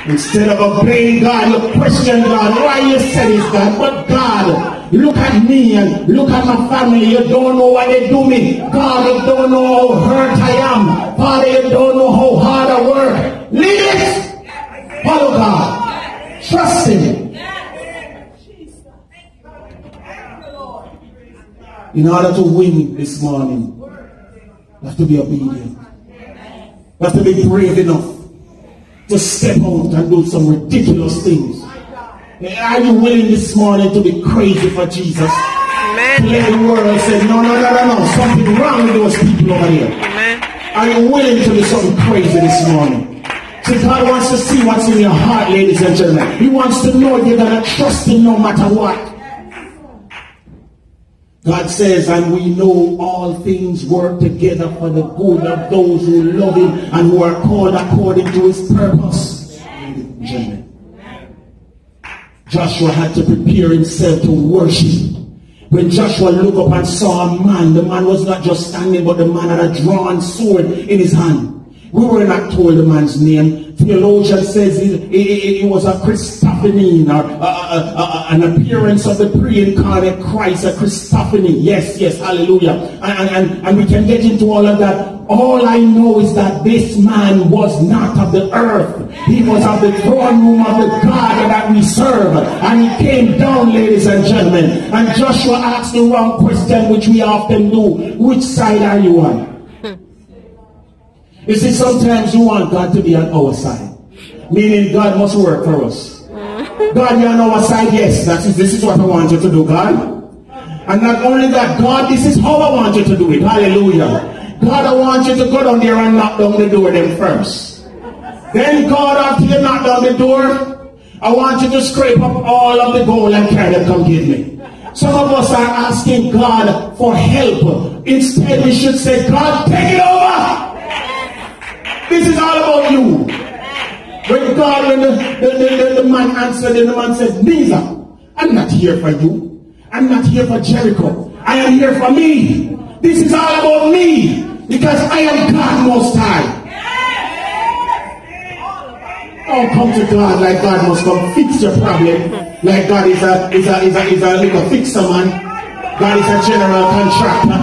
Instead of obeying God, you question God. Why you say this, God? But God, look at me and look at my family. You don't know why they do me. God, you don't know how hurt I am. Father, you don't know how hard I work. Leave it. Follow God. Trust Him. In order to win this morning, you have to be obedient. You have to be brave enough to step out and do some ridiculous things. Are you willing this morning to be crazy for Jesus? Amen. To let the world say, no, something wrong with those people over here. Amen. Are you willing to do something crazy this morning? So God wants to see what's in your heart, ladies and gentlemen. He wants to know you're going to trust Him no matter what. God says, and we know all things work together for the good of those who love Him and who are called according to His purpose. Amen. Joshua had to prepare himself to worship. When Joshua looked up and saw a man, the man was not just standing, but the man had a drawn sword in his hand. We were not told the man's name. Theologian says it was a Christophany, or an appearance of the pre-incarnate Christ, a Christophany. Yes, hallelujah. And we can get into all of that. All I know is that this man was not of the earth. He was of the throne room of the God that we serve. And he came down, ladies and gentlemen. And Joshua asked the wrong question, which we often do. Which side are you on? You see, sometimes you want God to be on our side. Meaning God must work for us. God, you're on our side, yes. This is what I want you to do, God. And not only that, God, this is how I want you to do it. Hallelujah. God, I want you to go down there and knock down the door then first. Then God, after you knock down the door, I want you to scrape up all of the gold and carry them, come give me. Some of us are asking God for help. Instead, we should say, God, take it over. This is all about you. When the man answered, and the man said, neither. I'm not here for you. I'm not here for Jericho. I am here for me. This is all about me. Because I am God Most High. Don't come to God like God must come fix your problem. Like God is a little fixer man. God is a general contractor.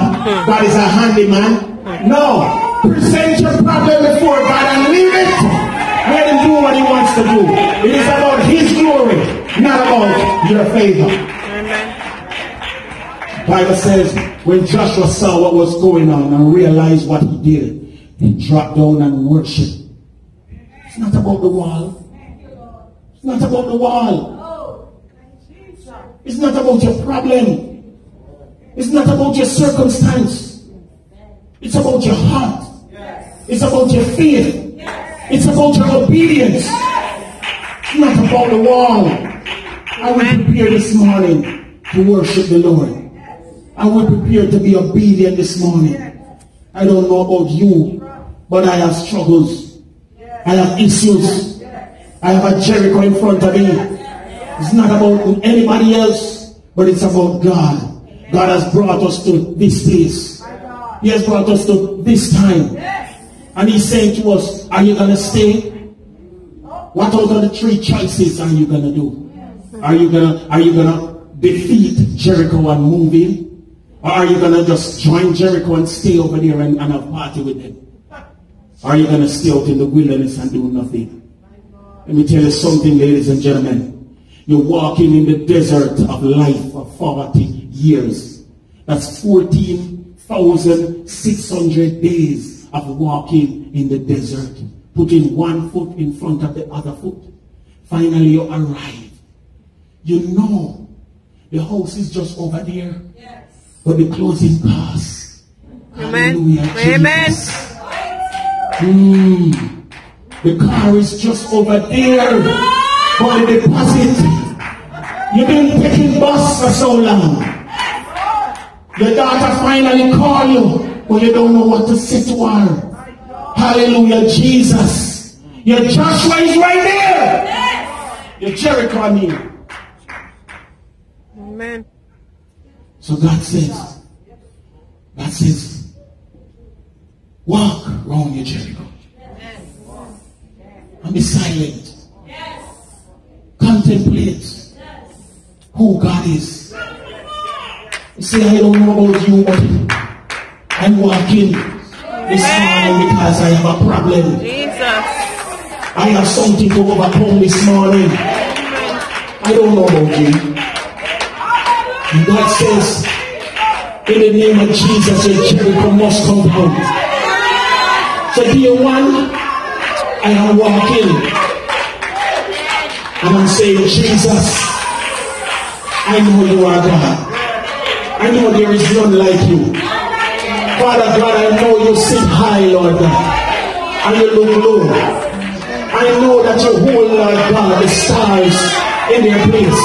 God is a handyman. No. Present your problem before God and leave it. Let Him do what He wants to do. It is about His glory, not about your favor. Amen. Bible says when Joshua saw what was going on and realized what he did, he dropped down and worshiped. It's not about the wall. It's not about the wall. It's not about your problem. It's not about your circumstance. It's about your heart. It's about your faith. It's about your obedience. It's not about the wall. I will prepare this morning to worship the Lord. I will prepare to be obedient this morning. I don't know about you, but I have struggles. I have issues. I have a Jericho in front of me. It's not about anybody else, but it's about God. God has brought us to this place. He has brought us to this time. And He's saying to us, are you going to stay? What out of the three choices are you going to do? Are you going to defeat Jericho and move in? Or are you going to just join Jericho and stay over there and have a party with them? Or are you going to stay out in the wilderness and do nothing? Let me tell you something, ladies and gentlemen. You're walking in the desert of life for 40 years. That's 14,600 days of walking in the desert, putting one foot in front of the other foot. Finally, you arrive. You know the house is just over there, but the closing pass. Amen. Hallelujah, Amen. The car is just over there, but the deposit. You've been taking bus for so long. Your daughter finally called you. But you don't know what to say to her. Hallelujah, Jesus. Your Joshua is right there. Your Jericho, I mean. Amen. So God says, walk around your Jericho. And be silent. contemplate who God is. You say, I don't know about you, but I'm walking this morning because I have a problem. I have something to overcome this morning. I don't know about you. And God says, in the name of Jesus, your Jericho must come down. So dear one, I am walking. And I'm saying, Jesus, I know you are God. I know there is none like you. Father God, I know you sit high, Lord God. And you look low. I know that you hold, Lord God, the stars in their place.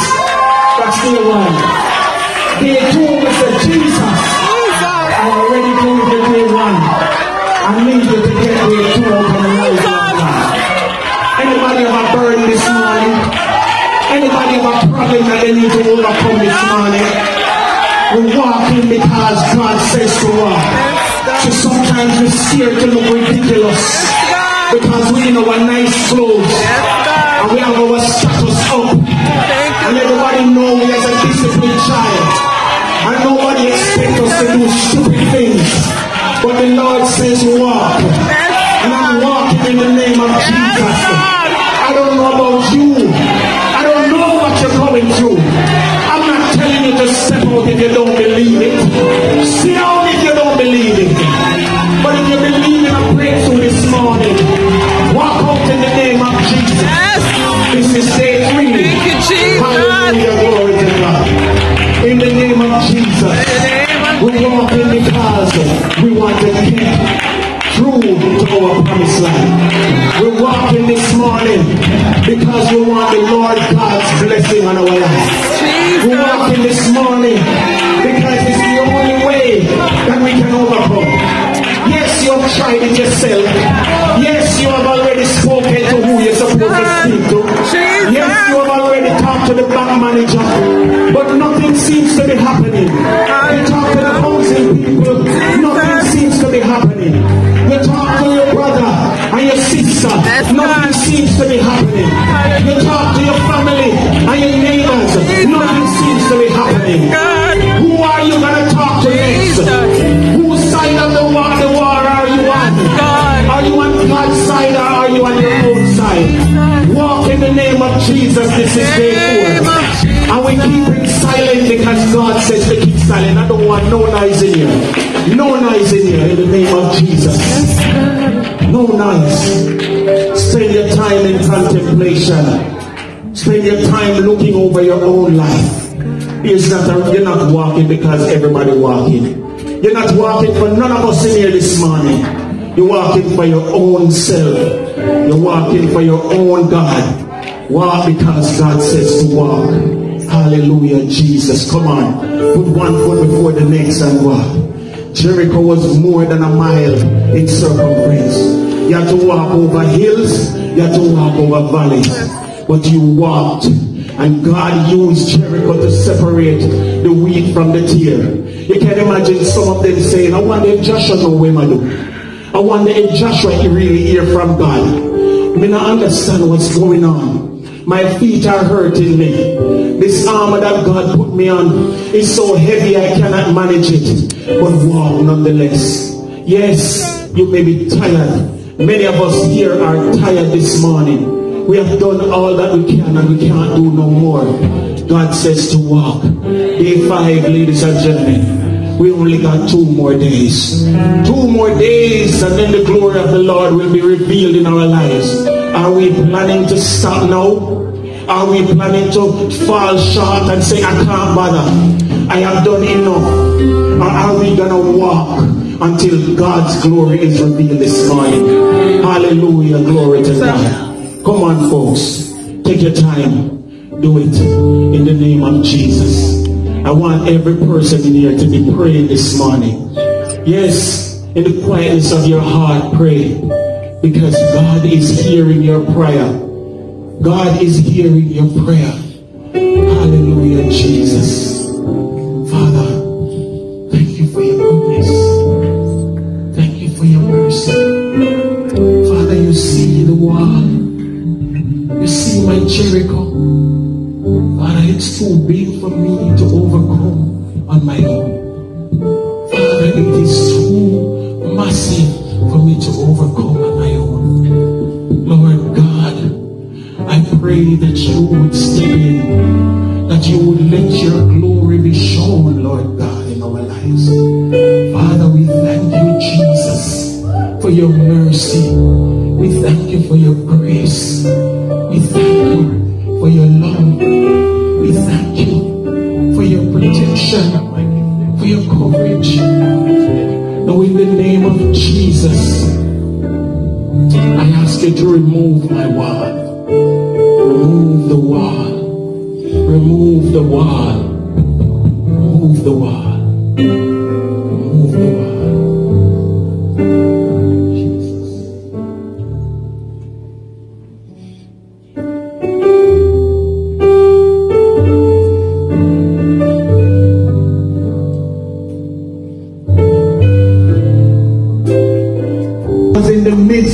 That's the one. Day 2, Mr. Jesus, I already told you day 1. I need you to get day 2 open the life, Lord God. Anybody have a burden this morning? Anybody have a problem that they need to overcome this morning? We're walking because God says to walk. So sometimes we're scared to look ridiculous because we're in our nice clothes and we have our status up and everybody knows we as a disciplined child and nobody expects us to do stupid things, but the Lord says walk, and I'm walking in the name of Jesus. I don't know about you, I don't know what you're going through. I'm not telling you to step out if you don't believe it. Sit down if you don't believe it. But if you believe in a breakthrough this morning, walk out in the name of Jesus. This is day 3. Hallelujah, glory to God. In the name of Jesus, we're walking because we want to get through to our promised land. We're walking this morning because we want the Lord God's blessing on our life. We're walking this morning because it's the only way that we can overcome. Yes, you have tried it yourself. Yes, you have already spoken to who you're supposed to speak to. Yes, you have already talked to the bank manager. But nothing seems to be happening. You talk to the housing people. Nothing seems to be happening. You talk to your brother and your sister. Nothing seems to be happening. You talk to your family and your neighbors. Nothing seems to be happening. Who are you going to talk to next? Whose side of the war are you on? Are you on God's side or are you on your own side? Walk in the name of Jesus. This is day 4. And we keep it silent because God says to keep silent. I don't want no noise in here. No noise in here in the name of Jesus. No noise. Spend your time in contemplation. Spend your time looking over your own life. You're not walking because everybody walking. You're not walking for none of us in here this morning. You're walking for your own self. You're walking for your own God. Walk because God says to walk. Hallelujah, Jesus. Come on. Put one foot before the next and walk. Jericho was more than a mile in circumference. You had to walk over hills. You had to walk over valleys. But you walked. And God used Jericho to separate the wheat from the tear. You can imagine some of them saying, I wonder if Joshua know what I do. I wonder if Joshua really hear from God. I mean, I understand what's going on. My feet are hurting me. This armor that God put me on is so heavy I cannot manage it. But walk nonetheless. Yes, you may be tired. Many of us here are tired this morning. We have done all that we can and we can't do no more. God says to walk. Day 5, ladies and gentlemen. We only got 2 more days. 2 more days and then the glory of the Lord will be revealed in our lives. Are we planning to stop now? Are we planning to fall short and say, I can't bother? I have done enough. Or are we going to walk until God's glory is revealed this morning? Hallelujah. Glory to God. Come on, folks. Take your time. Do it in the name of Jesus. I want every person in here to be praying this morning. Yes, in the quietness of your heart, pray. Because God is hearing your prayer. God is hearing your prayer. Hallelujah, Jesus. Father, thank you for your goodness. Thank you for your mercy. Father, you see the wall. You see my Jericho. it's too big for me to overcome on my own. Father, it is too massive for me to overcome on my own. Lord God, I pray that you would step in, that you would let your glory be shown, Lord God, in our lives. Father, we thank you, Jesus, for your mercy. We thank you for your grace. We thank you for your love. We thank you for your protection, for your coverage. Now in the name of Jesus, I ask you to remove my wall. Remove the wall. Remove the wall. Remove the wall. Remove the wall.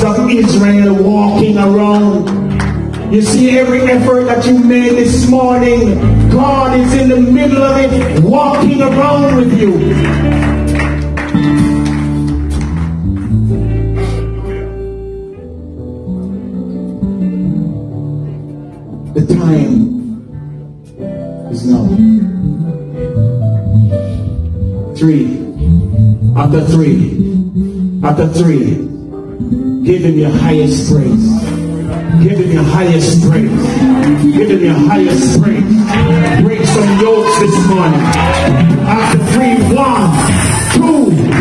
Of Israel walking around. You see every effort that you made this morning, God is in the middle of it, walking around with you. The time is now. 3. After 3. Give him your highest praise. Give him your highest praise. Give him your highest praise. Break some yokes this morning. After 3, 1, 2.